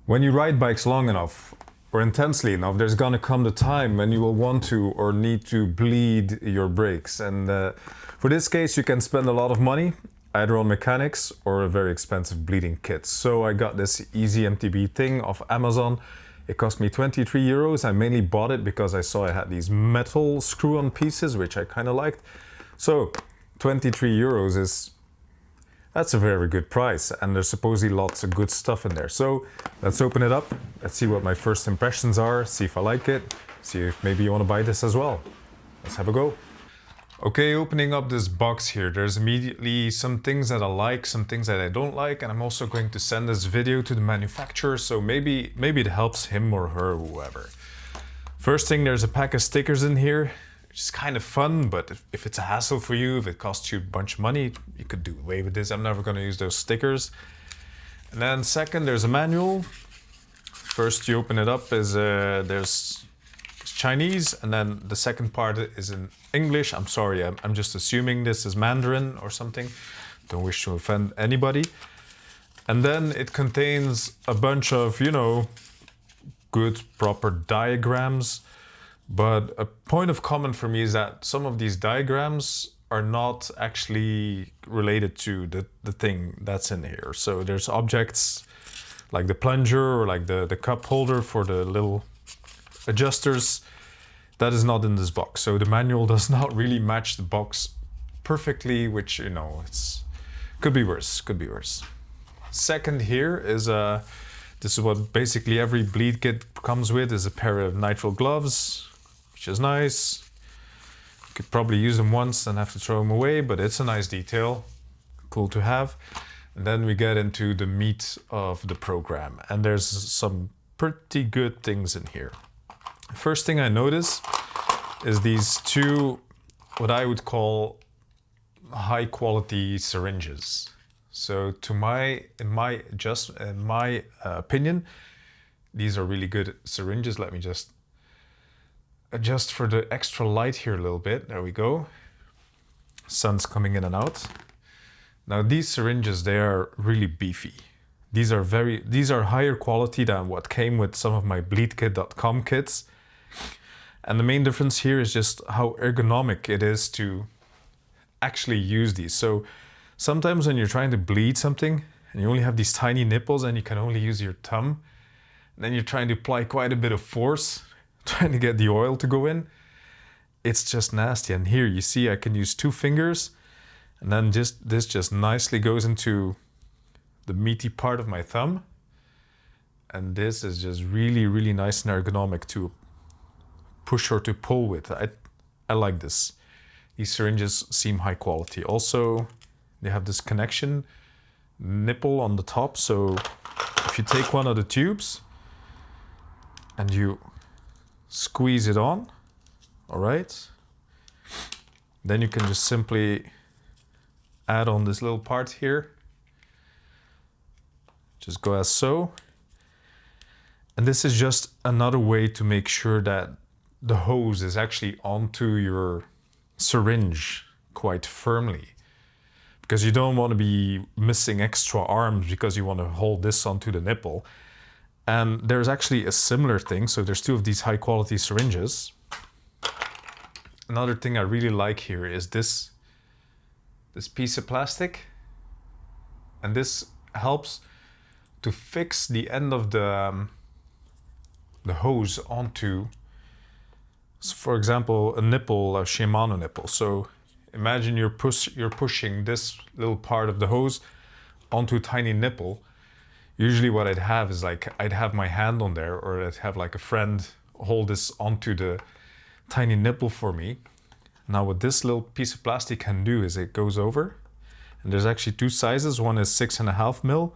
When you ride bikes long enough or intensely enough, there's gonna come the time when you will want to or need to bleed your brakes. And for this case, you can spend a lot of money, either on mechanics or a very expensive bleeding kit. So I got this EZmtb thing off Amazon. It cost me 23 euros. I mainly bought it because I saw it had these metal screw-on pieces, which I kind of liked. So 23 euros that's a very good price, and there's supposedly lots of good stuff in there. So let's open it up. Let's see what my first impressions are, see if I like it, see if maybe you want to buy this as well. Let's have a go. Okay, opening up this box here, there's immediately some things that I like, some things that I don't like, and I'm also going to send this video to the manufacturer, so maybe it helps him or her, whoever. First thing, there's a pack of stickers in here. It's kind of fun, but if it's a hassle for you, if it costs you a bunch of money, you could do away with this. I'm never going to use those stickers. And then second, there's a manual. First, you open it up, there's Chinese, and then the second part is in English. I'm sorry, I'm just assuming this is Mandarin or something. Don't wish to offend anybody. And then it contains a bunch of, you know, good, proper diagrams. But a point of comment for me is that some of these diagrams are not actually related to the thing that's in here. So there's objects like the plunger or like the cup holder for the little adjusters. That is not in this box. So the manual does not really match the box perfectly, which, you know, could be worse, could be worse. Second here is this is what basically every bleed kit comes with, is a pair of nitrile gloves, which is nice. You could probably use them once and have to throw them away, but it's a nice detail, cool to have. And then we get into the meat of the program, and there's some pretty good things in here. First thing I notice is these two, what I would call high quality syringes. So in my opinion, these are really good syringes. Let me just adjust for the extra light here a little bit. There we go. Sun's coming in and out. Now these syringes, they are really beefy. These are higher quality than what came with some of my bleedkit.com kits. And the main difference here is just how ergonomic it is to actually use these. So sometimes when you're trying to bleed something and you only have these tiny nipples and you can only use your thumb, and then you're trying to apply quite a bit of force, trying to get the oil to go in, it's just nasty. And here you see I can use 2 fingers, and then this just nicely goes into the meaty part of my thumb. And this is just really, really nice and ergonomic to push or to pull with. I like this. These syringes seem high quality. Also, they have this connection nipple on the top, so if you take one of the tubes and you squeeze it on, all right, then you can just simply add on this little part here. Just go as so. And this is just another way to make sure that the hose is actually onto your syringe quite firmly, because you don't want to be missing extra arms because you want to hold this onto the nipple. And there's actually a similar thing. So there's 2 of these high quality syringes. Another thing I really like here is this piece of plastic. And this helps to fix the end of the hose onto, for example, a nipple, a Shimano nipple. So imagine you're pushing this little part of the hose onto a tiny nipple. Usually what I'd have is like, I'd have my hand on there, or I'd have like a friend hold this onto the tiny nipple for me. Now what this little piece of plastic can do is it goes over, and there's actually 2 sizes. One is 6.5 mil,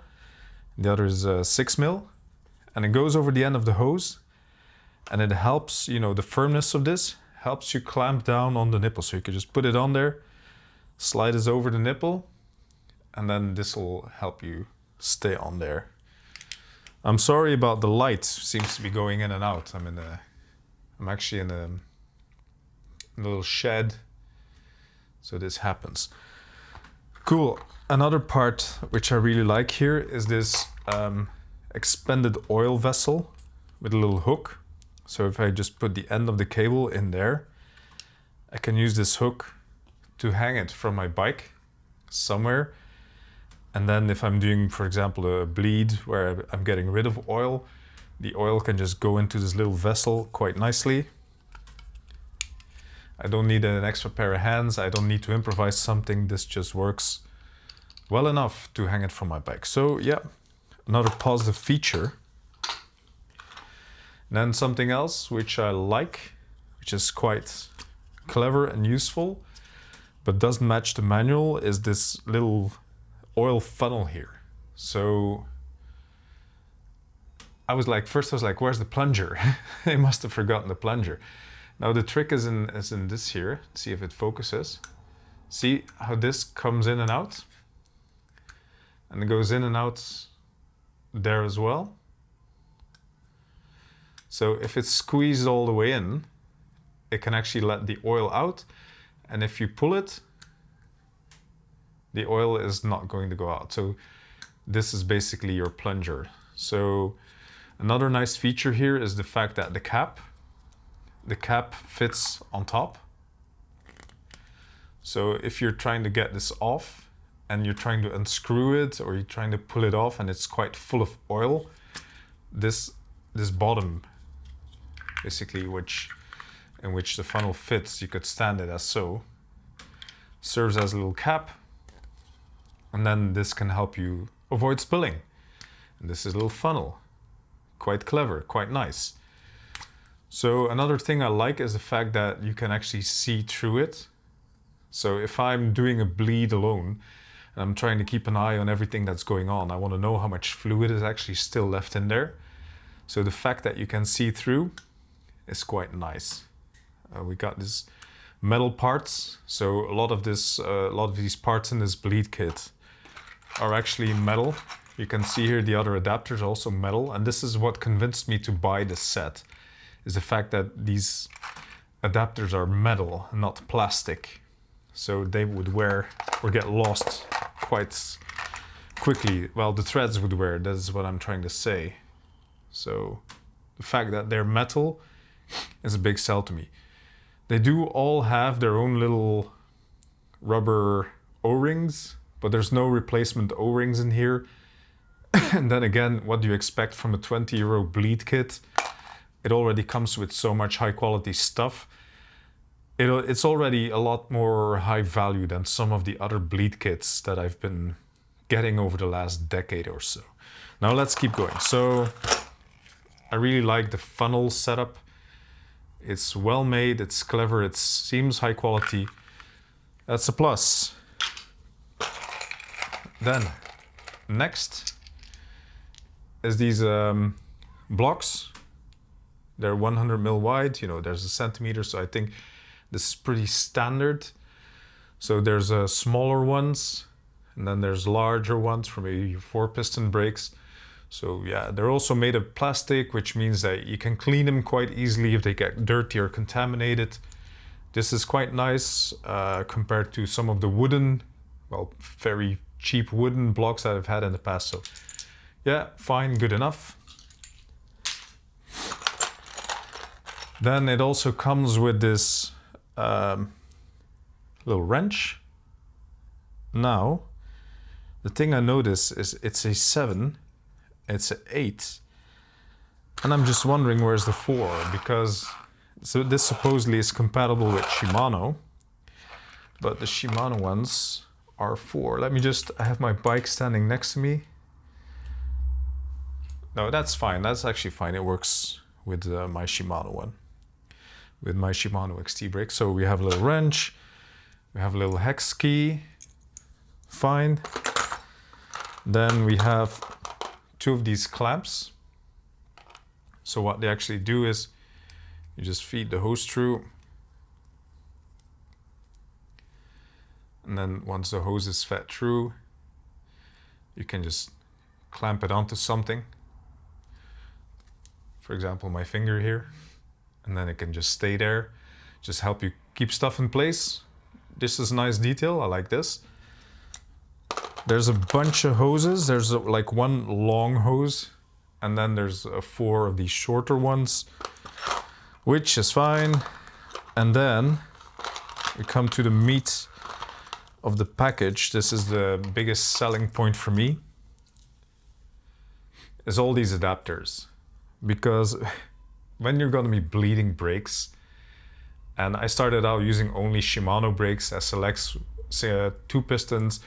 the other is 6 mil, and it goes over the end of the hose, and it helps, you know, the firmness of this helps you clamp down on the nipple. So you can just put it on there, slide this over the nipple, and then this will help you stay on there. I'm sorry about the light, seems to be going in and out. I'm actually in a little shed, so this happens. Cool. Another part which I really like here is this expanded oil vessel with a little hook. So if I just put the end of the cable in there, I can use this hook to hang it from my bike somewhere. And then if I'm doing, for example, a bleed where I'm getting rid of oil, the oil can just go into this little vessel quite nicely. I don't need an extra pair of hands. I don't need to improvise something. This just works well enough to hang it from my bike. So yeah, another positive feature. And then something else which I like, which is quite clever and useful, but doesn't match the manual, is this little oil funnel here. So first I was like, where's the plunger? They must have forgotten the plunger. Now the trick is in this here. Let's see if it focuses. See how this comes in and out? And it goes in and out there as well. So if it's squeezed all the way in, it can actually let the oil out. And if you pull it, the oil is not going to go out. So this is basically your plunger. So another nice feature here is the fact that the cap fits on top. So if you're trying to get this off and you're trying to unscrew it, or you're trying to pull it off and it's quite full of oil, this bottom, basically in which the funnel fits, you could stand it as so, serves as a little cap, and then this can help you avoid spilling. And this is a little funnel, quite clever, quite nice. So another thing I like is the fact that you can actually see through it. So if I'm doing a bleed alone and I'm trying to keep an eye on everything that's going on, I want to know how much fluid is actually still left in there. So the fact that you can see through is quite nice. We got these metal parts. So a lot of these parts in this bleed kit are actually metal. You can see here the other adapters are also metal, and this is what convinced me to buy this set, is the fact that these adapters are metal, not plastic. So they would wear or get lost quite quickly. Well, the threads would wear, that is what I'm trying to say. So the fact that they're metal is a big sell to me. They do all have their own little rubber O-rings, but there's no replacement O-rings in here. And then again, what do you expect from a 20 € bleed kit? It already comes with so much high quality stuff. It's already a lot more high value than some of the other bleed kits that I've been getting over the last decade or so. Now let's keep going. So I really like the funnel setup. It's well made, it's clever, it seems high quality. That's a plus. Then next is these blocks. They're 100 mil wide, there's a centimeter, so I think this is pretty standard. So there's smaller ones, and then there's larger ones for maybe 4-piston brakes. So yeah, they're also made of plastic, which means that you can clean them quite easily if they get dirty or contaminated. This is quite nice compared to some of the wooden, well, very cheap wooden blocks that I've had in the past. So yeah, fine, good enough. Then it also comes with this little wrench. Now, the thing I notice is it's a 7, it's an 8, and I'm just wondering where's the 4, because so this supposedly is compatible with Shimano, but the Shimano ones are 4. I have my bike standing next to me. No, that's fine, that's actually fine, it works with my Shimano one. With my Shimano XT brake. So we have a little wrench, we have a little hex key, fine. Then we have 2 of these clamps. So what they actually do is you just feed the hose through, and then once the hose is fed through, you can just clamp it onto something. For example, my finger here. And then it can just stay there, just help you keep stuff in place. This is a nice detail, I like this. There's a bunch of hoses. There's like one long hose and then there's 4 of these shorter ones, which is fine. And then we come to the meat of the package. This is the biggest selling point for me, is all these adapters. Because when you're gonna be bleeding brakes, and I started out using only Shimano brakes, SLX, say 2 pistons,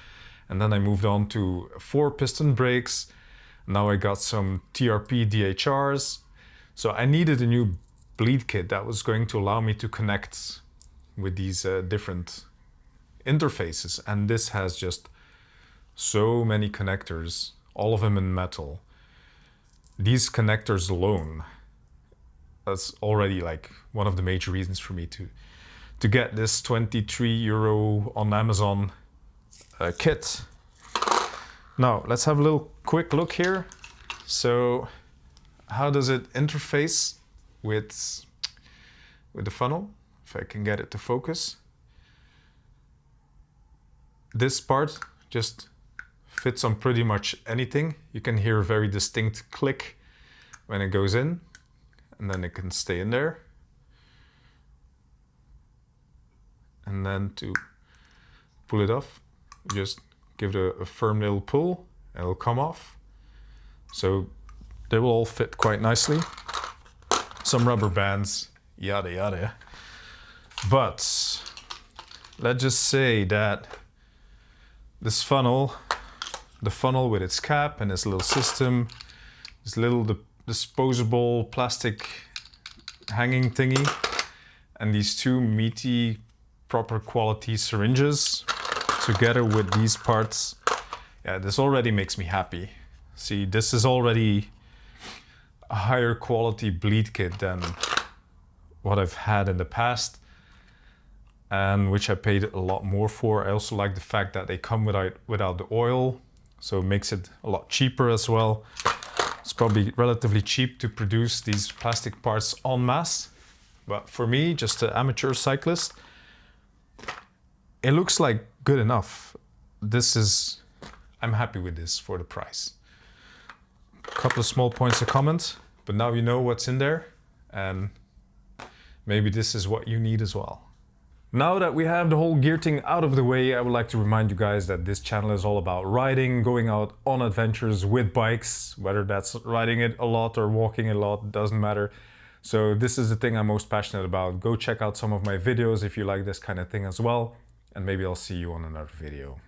and then I moved on to 4 piston brakes. Now I got some TRP DHRs. So I needed a new bleed kit that was going to allow me to connect with these different interfaces. And this has just so many connectors, all of them in metal. These connectors alone, that's already like one of the major reasons for me to get this €23 on Amazon kit. Now let's have a little quick look here. So how does it interface with the funnel? If I can get it to focus. This part just fits on pretty much anything. You can hear a very distinct click when it goes in, and then it can stay in there. And then to pull it off, just give it a firm little pull and it'll come off. So they will all fit quite nicely. Some rubber bands, yada yada. But let's just say that this funnel, the funnel with its cap and its little system, this little disposable plastic hanging thingy, and these 2 meaty, proper quality syringes together with these parts, yeah, this already makes me happy. See, this is already a higher quality bleed kit than what I've had in the past, and which I paid a lot more for. I also like the fact that they come without the oil, so it makes it a lot cheaper as well. It's probably relatively cheap to produce these plastic parts en masse, but for me, just an amateur cyclist, it looks like good enough. I'm happy with this for the price. A couple of small points of comment, but now you know what's in there, and maybe this is what you need as well. Now that we have the whole gear thing out of the way, I would like to remind you guys that this channel is all about riding, going out on adventures with bikes, whether that's riding it a lot or walking a lot, doesn't matter. So this is the thing I'm most passionate about. Go check out some of my videos if you like this kind of thing as well, and maybe I'll see you on another video.